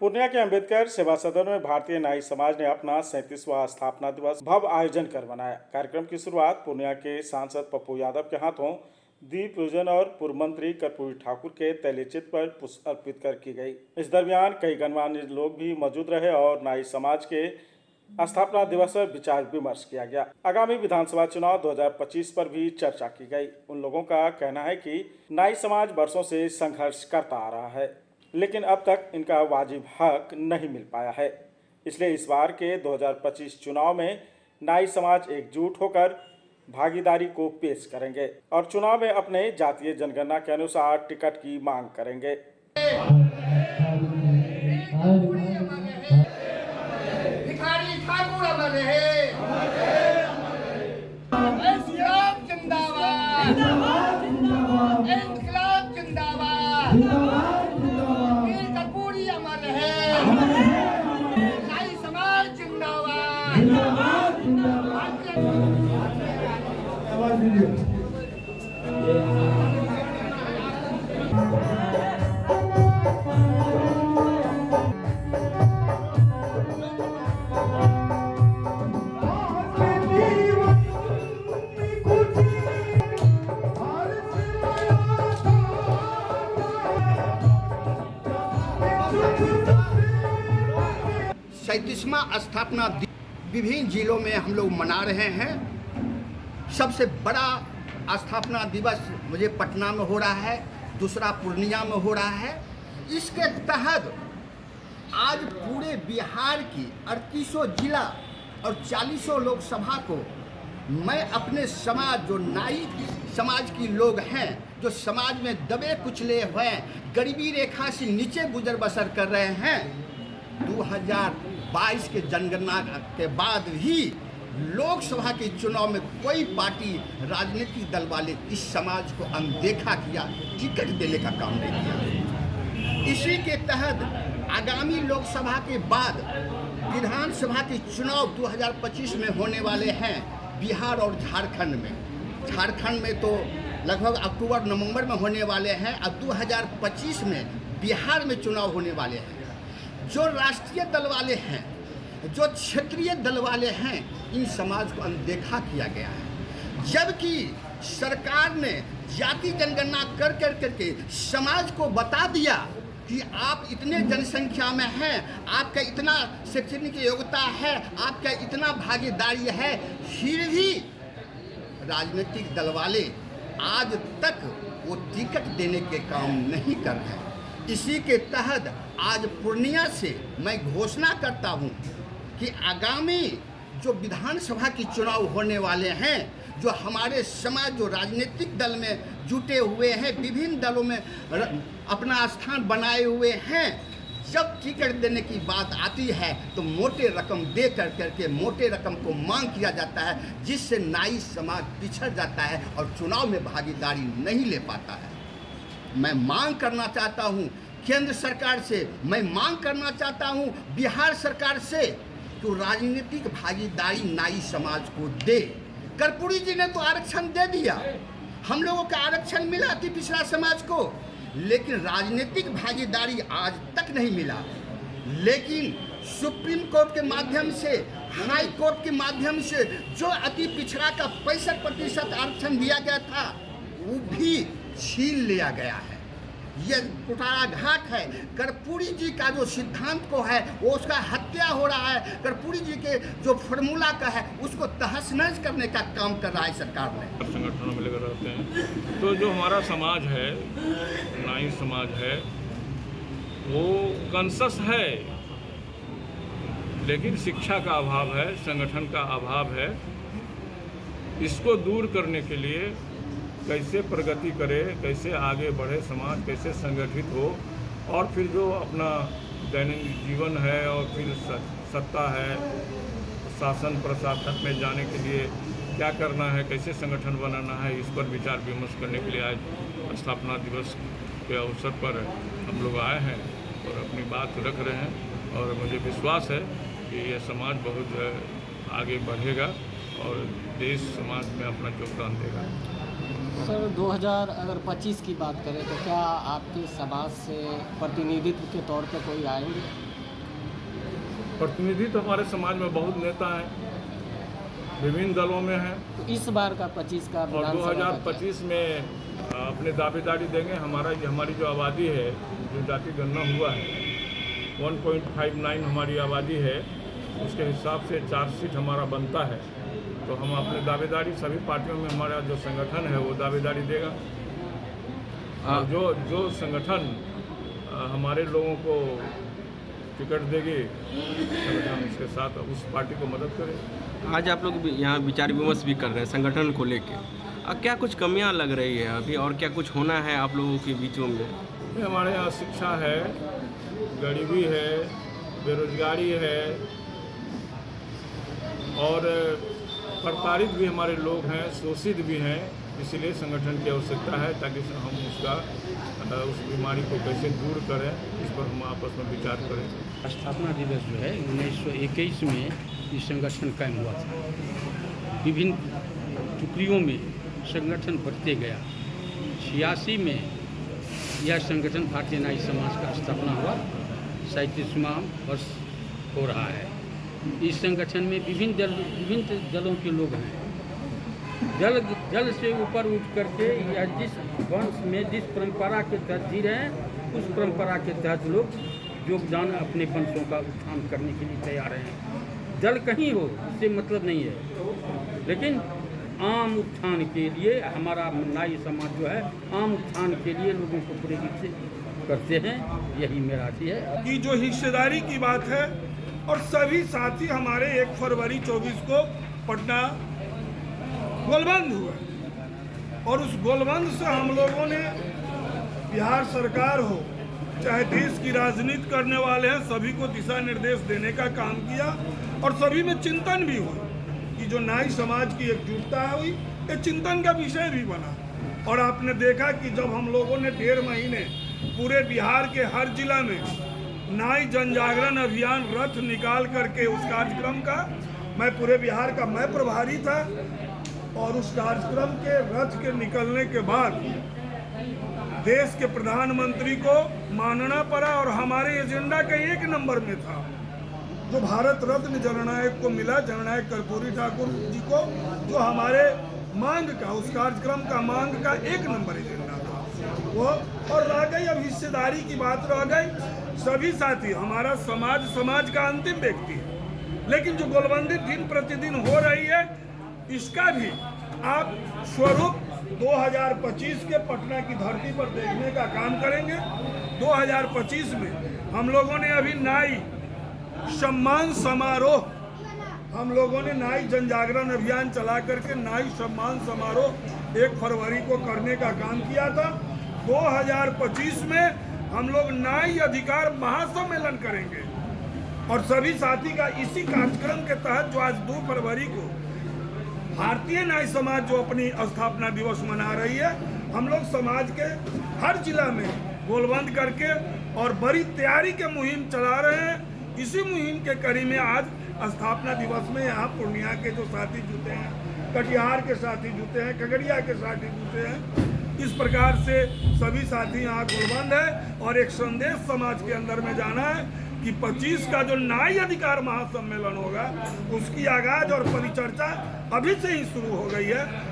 पूर्णिया के अंबेडकर सेवा सदन में भारतीय नाई समाज ने अपना 37वां स्थापना दिवस भव्य आयोजन कर मनाया। कार्यक्रम की शुरुआत पूर्णिया के सांसद पप्पू यादव के हाथों दीप पूजन और पूर्व मंत्री कर्पूरी ठाकुर के तैलचित्र पर पुष्प अर्पित कर की गई। इस दरमियान कई गणमान्य लोग भी मौजूद रहे और नाई समाज के स्थापना दिवस पर विचार विमर्श किया गया। आगामी विधानसभा चुनाव 2025 पर भी चर्चा की गई। उन लोगों का कहना है कि नाई समाज वर्षों से संघर्ष करता आ रहा है, लेकिन अब तक इनका वाजिब हक नहीं मिल पाया है। इसलिए इस बार के 2025 चुनाव में नाई समाज एकजुट होकर भागीदारी को पेश करेंगे और चुनाव में अपने जातीय जनगणना के अनुसार टिकट की मांग करेंगे। सैंतीसवां स्थापना विभिन्न जिलों में हम लोग मना रहे हैं। सबसे बड़ा स्थापना दिवस मुझे पटना में हो रहा है, दूसरा पूर्णिया में हो रहा है। इसके तहत आज पूरे बिहार की 38 जिला और 40 लोकसभा को मैं अपने समाज, जो नाई समाज की लोग हैं, जो समाज में दबे कुचले हुए गरीबी रेखा से नीचे गुजर बसर कर रहे हैं, 2022 के जनगणना के बाद भी लोकसभा के चुनाव में कोई पार्टी, राजनीतिक दल वाले इस समाज को अनदेखा किया, टिकट देने का काम नहीं किया। इसी के तहत आगामी लोकसभा के बाद विधानसभा के चुनाव 2025 में होने वाले हैं बिहार और झारखंड में। झारखंड में तो लगभग अक्टूबर नवंबर में होने वाले हैं। अब 2025 में बिहार में चुनाव होने वाले हैं। जो राष्ट्रीय दल वाले हैं, जो क्षेत्रीय दल वाले हैं, इन समाज को अनदेखा किया गया है। जबकि सरकार ने जाति जनगणना करके समाज को बता दिया कि आप इतने जनसंख्या में हैं, आपका इतना शैक्षणिक योग्यता है, आपका इतना भागीदारी है, फिर भी राजनीतिक दल वाले आज तक वो टिकट देने के काम नहीं कर रहे। इसी के तहत आज पूर्णिया से मैं घोषणा करता हूँ कि आगामी जो विधानसभा की चुनाव होने वाले हैं, जो हमारे समाज, जो राजनीतिक दल में जुटे हुए हैं, विभिन्न दलों में अपना स्थान बनाए हुए हैं, जब टिकट देने की बात आती है तो मोटे रकम दे करके मोटे रकम को मांग किया जाता है, जिससे नाई समाज पिछड़ जाता है और चुनाव में भागीदारी नहीं ले पाता है। मैं मांग करना चाहता हूं केंद्र सरकार से, मैं मांग करना चाहता हूं बिहार सरकार से कि राजनीतिक भागीदारी नाई समाज को दे। कर्पूरी जी ने तो आरक्षण दे दिया, हम लोगों का आरक्षण मिला अति पिछड़ा समाज को, लेकिन राजनीतिक भागीदारी आज तक नहीं मिला। लेकिन सुप्रीम कोर्ट के माध्यम से, हाई कोर्ट के माध्यम से जो अति पिछड़ा का 65% आरक्षण दिया गया था, वो भी छीन लिया गया है। ये कुटारा घाट है। कर्पूरी जी का जो सिद्धांत को है वो उसका हत्या हो रहा है। कर्पूरी जी के जो फार्मूला का है उसको तहस नहस करने का काम कर रहा है सरकार ने। संगठनों में लगे रहते हैं। तो जो हमारा समाज है, नाई समाज है, वो कॉन्शस है, लेकिन शिक्षा का अभाव है, संगठन का अभाव है। इसको दूर करने के लिए कैसे प्रगति करे, कैसे आगे बढ़े समाज, कैसे संगठित हो, और फिर जो अपना दैनिक जीवन है और फिर सत्ता है, शासन प्रशासन में जाने के लिए क्या करना है, कैसे संगठन बनाना है, इस पर विचार विमर्श करने के लिए आज स्थापना दिवस के अवसर पर हम लोग आए हैं और अपनी बात रख रहे हैं। और मुझे विश्वास है कि यह समाज बहुत आगे बढ़ेगा और देश समाज में अपना योगदान देगा। सर 2025 की बात करें तो क्या आपके समाज से प्रतिनिधित्व के तौर पे कोई आएंगे? प्रतिनिधि तो हमारे समाज में बहुत नेता हैं, विभिन्न दलों में हैं, तो इस बार का 25 का और विधानसभा का 2025 में अपने दावेदारी देंगे। हमारी जो आबादी है, जो जाति गणना हुआ है, 1.59 हमारी आबादी है, उसके हिसाब से 4 सीट हमारा बनता है। तो हम अपने दावेदारी सभी पार्टियों में, हमारा जो संगठन है वो दावेदारी देगा। और जो संगठन हमारे लोगों को टिकट देगी, संगठन उसके साथ उस पार्टी को मदद करेगा। आज आप लोग यहाँ विचार विमर्श भी कर रहे हैं संगठन को लेके, क्या कुछ कमियां लग रही है अभी और क्या कुछ होना है आप लोगों के बीचों में? हमारे यहाँ शिक्षा है, गरीबी है, बेरोजगारी है, और प्रताड़ित भी हमारे लोग हैं, शोषित भी हैं। इसीलिए संगठन की आवश्यकता है, ताकि हम उस बीमारी को कैसे दूर करें, इस पर हम आपस में विचार करें। स्थापना दिवस जो है 1921 में ये संगठन कायम हुआ था। विभिन्न टुकड़ियों में संगठन बढ़ते गया। 86 में यह संगठन भारतीय नाई समाज का स्थापना हुआ, 37वां वर्ष हो रहा है। इस संगठन में विभिन्न दलों के लोग हैं। जल से ऊपर उठ करके या जिस वंश में जिस परंपरा के तहत जी रहे हैं, उस परंपरा के तहत लोग योगदान अपने वंशों का उत्थान करने के लिए तैयार हैं। दल कहीं हो इससे मतलब नहीं है, लेकिन आम उत्थान के लिए हमारा नाई समाज जो है आम उत्थान के लिए लोगों को प्रेरित करते हैं। यही मेरा अथी है कि जो हिस्सेदारी की बात है, और सभी साथी हमारे 1 फरवरी 24 को पटना गोलबंद हुआ, और उस गोलबंद से हम लोगों ने बिहार सरकार हो चाहे देश की राजनीति करने वाले हैं, सभी को दिशा निर्देश देने का काम किया, और सभी में चिंतन भी हुआ कि जो नाई समाज की एकजुटता हुई, ये चिंतन का विषय भी बना। और आपने देखा कि जब हम लोगों ने 1.5 महीने पूरे बिहार के हर जिला में नाई जन जागरण अभियान रथ निकाल करके उस कार्यक्रम का, मैं पूरे बिहार का मैं प्रभारी था, और उस कार्यक्रम के रथ के निकलने के बाद देश के प्रधानमंत्री को मानना पड़ा, और हमारे एजेंडा का 1 नंबर में था जो भारत रत्न जननायक को मिला, जननायक कर्पूरी ठाकुर जी को, जो हमारे मांग का, उस कार्यक्रम का मांग का 1 नंबर एजेंडा था वो। और रह गई अब हिस्सेदारी की बात रह गई। सभी साथी, हमारा समाज का अंतिम व्यक्ति है, लेकिन जो गोलबंदी दिन प्रतिदिन हो रही है, इसका भी आप स्वरूप 2025 के पटना की धरती पर देखने का काम करेंगे। 2025 में हम लोगों ने अभी नाई सम्मान समारोह, हम लोगों ने नाई जन जागरण अभियान चला करके नाई सम्मान समारोह 1 फरवरी को करने का काम किया था। 2025 में हम लोग नाई अधिकार महासम्मेलन करेंगे, और सभी साथी का इसी कार्यक्रम के तहत जो आज 2 फरवरी को भारतीय नाई समाज जो अपनी स्थापना दिवस मना रही है, हम लोग समाज के हर जिला में गोलबंद करके और बड़ी तैयारी के मुहिम चला रहे हैं। इसी मुहिम के कड़ी में आज स्थापना दिवस में यहाँ पूर्णिया के जो साथी जुटे हैं, कटिहार के साथी जुटे हैं, खगड़िया के साथी जुटे हैं, इस प्रकार से सभी साथी यहाँ गोलबंद है। और एक संदेश समाज के अंदर में जाना है कि 25 का जो नाई अधिकार महासम्मेलन होगा, उसकी आगाज और परिचर्चा अभी से ही शुरू हो गई है,